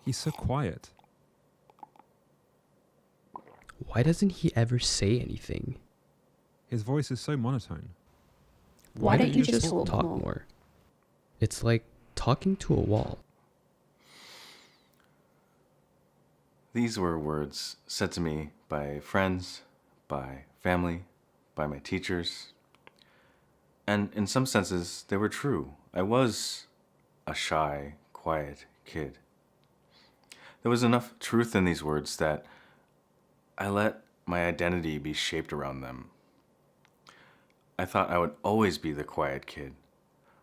He's so quiet. Why doesn't he ever say anything? His voice is so monotone. Why don't you just talk more? It's like talking to a wall. These were words said to me by friends, by family, by my teachers. And in some senses, they were true. I was a shy, quiet kid. There was enough truth in these words that I let my identity be shaped around them. I thought I would always be the quiet kid.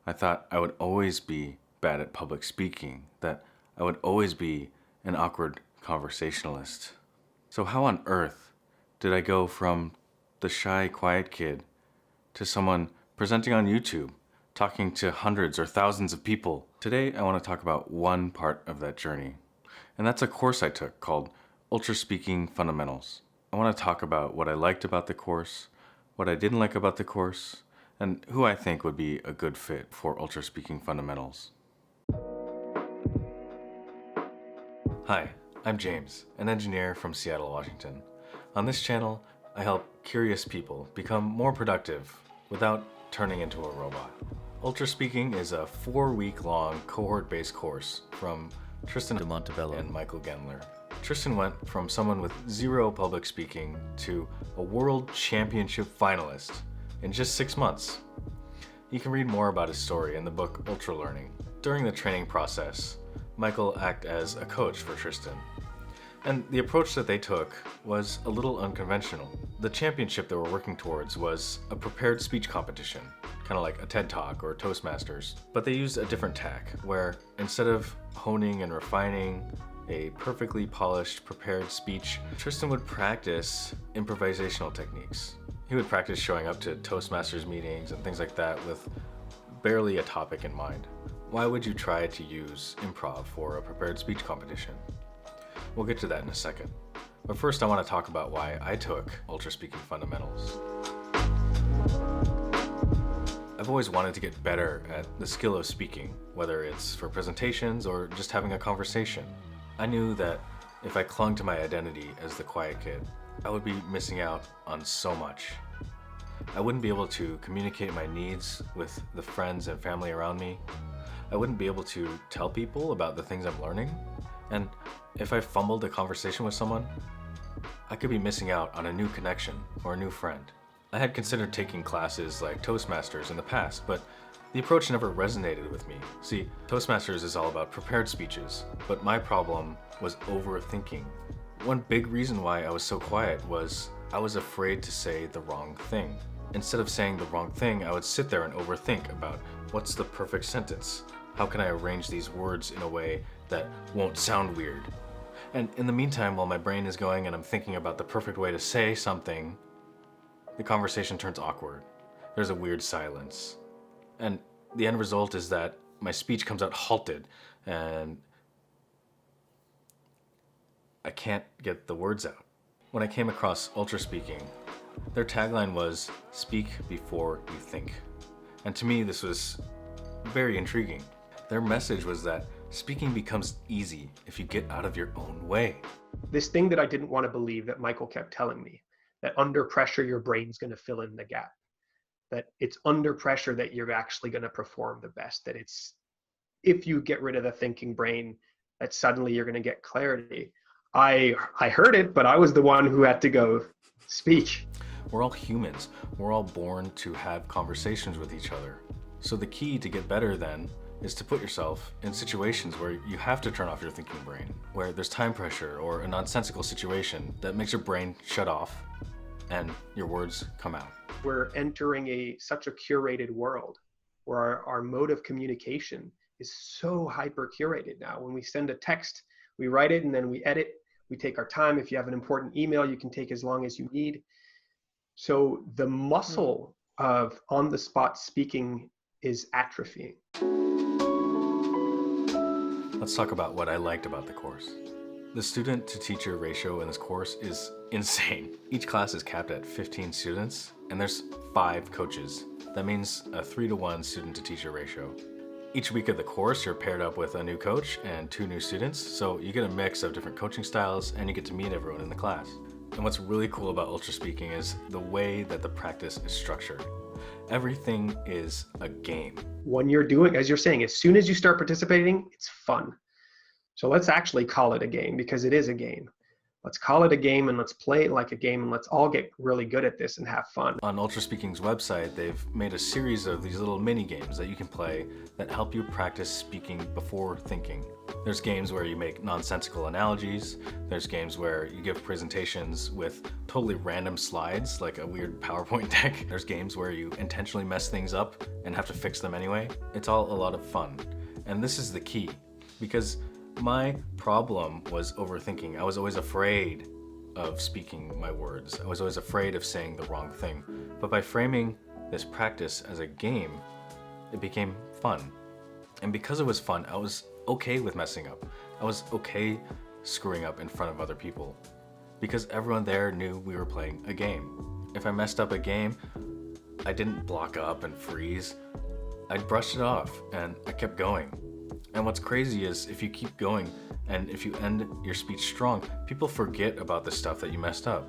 I thought I would always be bad at public speaking, that I would always be an awkward conversationalist. So how on earth did I go from the shy, quiet kid to someone presenting on YouTube, talking to hundreds or thousands of people? Today, I want to talk about one part of that journey, and that's a course I took called Ultraspeaking Fundamentals. I want to talk about what I liked about the course, what I didn't like about the course, and who I think would be a good fit for Ultraspeaking Fundamentals. Hi, I'm James, an engineer from Seattle, Washington. On this channel, I help curious people become more productive without turning into a robot. Ultraspeaking is a 4-week-long cohort-based course from Tristan de Montebello and Michael Gendler. Tristan went from someone with 0 public speaking to a world championship finalist in just 6 months. You can read more about his story in the book Ultra Learning. During the training process, Michael acted as a coach for Tristan. And the approach that they took was a little unconventional. The championship they were working towards was a prepared speech competition, kind of like a TED Talk or Toastmasters. But they used a different tack, where instead of honing and refining a perfectly polished, prepared speech, Tristan would practice improvisational techniques. He would practice showing up to Toastmasters meetings and things like that with barely a topic in mind. Why would you try to use improv for a prepared speech competition? We'll get to that in a second. But first I want to talk about why I took Ultraspeaking Fundamentals. I've always wanted to get better at the skill of speaking, whether it's for presentations or just having a conversation. I knew that if I clung to my identity as the quiet kid, I would be missing out on so much. I wouldn't be able to communicate my needs with the friends and family around me. I wouldn't be able to tell people about the things I'm learning. And if I fumbled a conversation with someone, I could be missing out on a new connection or a new friend. I had considered taking classes like Toastmasters in the past, but the approach never resonated with me. See, Toastmasters is all about prepared speeches, but my problem was overthinking. One big reason why I was so quiet was I was afraid to say the wrong thing. Instead of saying the wrong thing, I would sit there and overthink about what's the perfect sentence? How can I arrange these words in a way that won't sound weird? And in the meantime, while my brain is going and I'm thinking about the perfect way to say something, the conversation turns awkward. There's a weird silence. And the end result is that my speech comes out halted and I can't get the words out. When I came across Ultraspeaking, their tagline was, "Speak before you think." And to me, this was very intriguing. Their message was that speaking becomes easy if you get out of your own way. This thing that I didn't want to believe that Michael kept telling me, that under pressure, your brain's going to fill in the gap. That it's under pressure that you're actually going to perform the best. That it's, if you get rid of the thinking brain, that suddenly you're going to get clarity. I heard it, but I was the one who had to go speak. We're all humans. We're all born to have conversations with each other. So the key to get better then is to put yourself in situations where you have to turn off your thinking brain, where there's time pressure or a nonsensical situation that makes your brain shut off and your words come out. We're entering such a curated world where our mode of communication is so hyper curated now. When we send a text, we write it and then we edit. We take our time. If you have an important email, you can take as long as you need. So the muscle of on-the-spot speaking is atrophying. Let's talk about what I liked about the course. The student-to-teacher ratio in this course is insane. Each class is capped at 15 students, and there's 5 coaches. That means a 3-to-1 student-to-teacher ratio. Each week of the course, you're paired up with a new coach and 2 new students, so you get a mix of different coaching styles and you get to meet everyone in the class. And what's really cool about Ultraspeaking is the way that the practice is structured. Everything is a game. When you're doing, as you're saying, as soon as you start participating, it's fun. So let's actually call it a game, because it is a game. Let's call it a game and let's play it like a game, and let's all get really good at this and have fun. On Ultraspeaking's website, they've made a series of these little mini games that you can play that help you practice speaking before thinking. There's games where you make nonsensical analogies. There's games where you give presentations with totally random slides, like a weird PowerPoint deck. There's games where you intentionally mess things up and have to fix them anyway. It's all a lot of fun. And this is the key, because my problem was overthinking. I was always afraid of speaking my words. I was always afraid of saying the wrong thing. But by framing this practice as a game, it became fun. And because it was fun, I was okay with messing up. I was okay screwing up in front of other people, because everyone there knew we were playing a game. If I messed up a game, I didn't block up and freeze. I brushed it off and I kept going. And what's crazy is if you keep going and if you end your speech strong, people forget about the stuff that you messed up.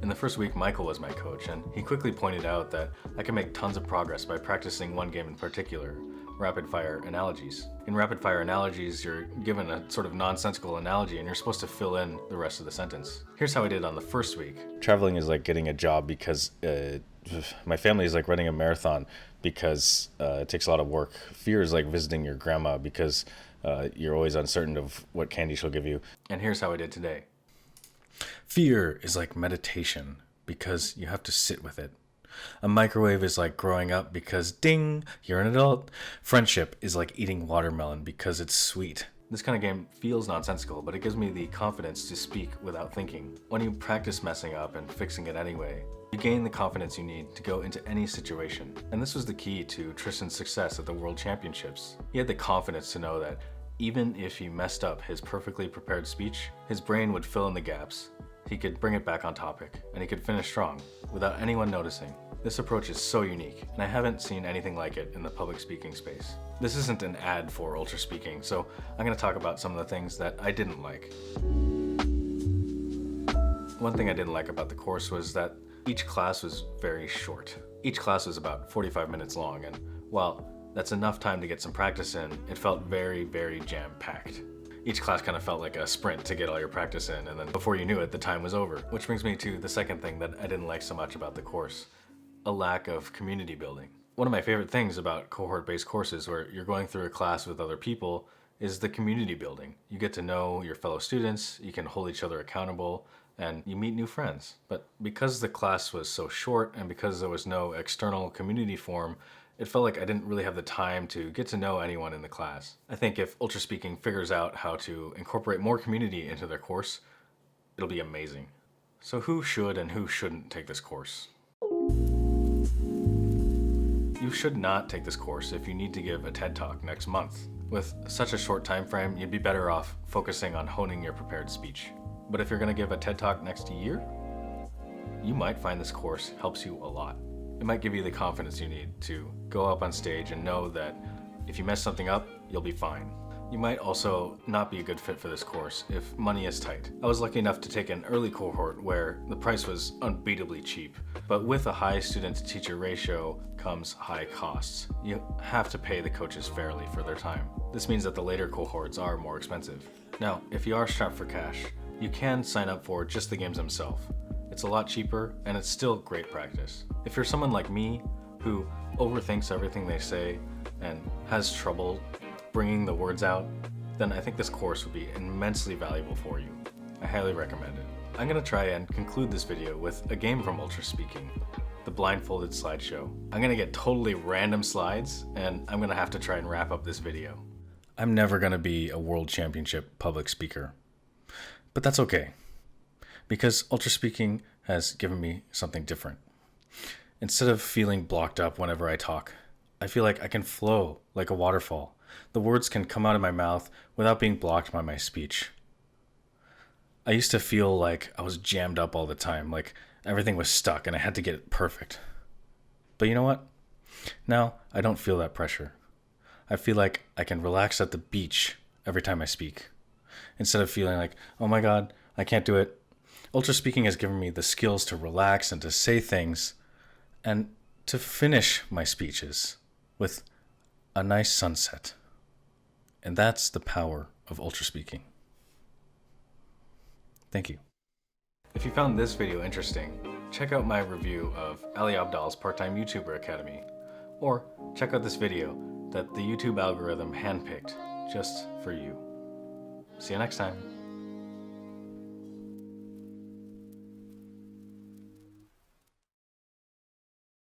In the first week, Michael was my coach, and he quickly pointed out that I can make tons of progress by practicing one game in particular, rapid fire analogies. In rapid fire analogies, you're given a sort of nonsensical analogy and you're supposed to fill in the rest of the sentence. Here's how I did on the first week. Traveling is like getting a job because my family is like running a marathon because it takes a lot of work. Fear is like visiting your grandma because you're always uncertain of what candy she'll give you. And here's how I did today. Fear is like meditation because you have to sit with it. A microwave is like growing up because ding, you're an adult. Friendship is like eating watermelon because it's sweet. This kind of game feels nonsensical, but it gives me the confidence to speak without thinking. When you practice messing up and fixing it anyway, you gain the confidence you need to go into any situation. And this was the key to Tristan's success at the World Championships. He had the confidence to know that even if he messed up his perfectly prepared speech, his brain would fill in the gaps. He could bring it back on topic, and he could finish strong without anyone noticing. This approach is so unique, and I haven't seen anything like it in the public speaking space. This isn't an ad for Ultraspeaking, so I'm going to talk about some of the things that I didn't like. One thing I didn't like about the course was that each class was very short. Each class was about 45 minutes long, and while that's enough time to get some practice in, it felt very, very jam-packed. Each class kind of felt like a sprint to get all your practice in, and then before you knew it, the time was over. Which brings me to the second thing that I didn't like so much about the course: a lack of community building. One of my favorite things about cohort-based courses where you're going through a class with other people is the community building. You get to know your fellow students, you can hold each other accountable, and you meet new friends. But because the class was so short and because there was no external community forum, it felt like I didn't really have the time to get to know anyone in the class. I think if Ultraspeaking figures out how to incorporate more community into their course, it'll be amazing. So who should and who shouldn't take this course? You should not take this course if you need to give a TED Talk next month. With such a short time frame, you'd be better off focusing on honing your prepared speech. But if you're going to give a TED Talk next year, you might find this course helps you a lot. It might give you the confidence you need to go up on stage and know that if you mess something up, you'll be fine. You might also not be a good fit for this course if money is tight. I was lucky enough to take an early cohort where the price was unbeatably cheap, but with a high student-to-teacher ratio comes high costs. You have to pay the coaches fairly for their time. This means that the later cohorts are more expensive. Now, if you are strapped for cash, you can sign up for just the games themselves. It's a lot cheaper, and it's still great practice. If you're someone like me, who overthinks everything they say and has trouble bringing the words out, then I think this course would be immensely valuable for you. I highly recommend it. I'm gonna try and conclude this video with a game from Ultraspeaking, the Blindfolded slideshow. I'm gonna get totally random slides, and I'm gonna have to try and wrap up this video. I'm never gonna be a world championship public speaker, but that's okay, because Ultraspeaking has given me something different. Instead of feeling blocked up whenever I talk, I feel like I can flow like a waterfall. The words can come out of my mouth without being blocked by my speech. I used to feel like I was jammed up all the time, like everything was stuck and I had to get it perfect. But you know what? Now I don't feel that pressure. I feel like I can relax at the beach every time I speak, instead of feeling like, oh my God, I can't do it. Ultra speaking has given me the skills to relax and to say things and to finish my speeches with a nice sunset. And that's the power of ultra speaking. Thank you. If you found this video interesting, check out my review of Ali Abdaal's Part-Time YouTuber Academy, or check out this video that the YouTube algorithm handpicked just for you. See you next time.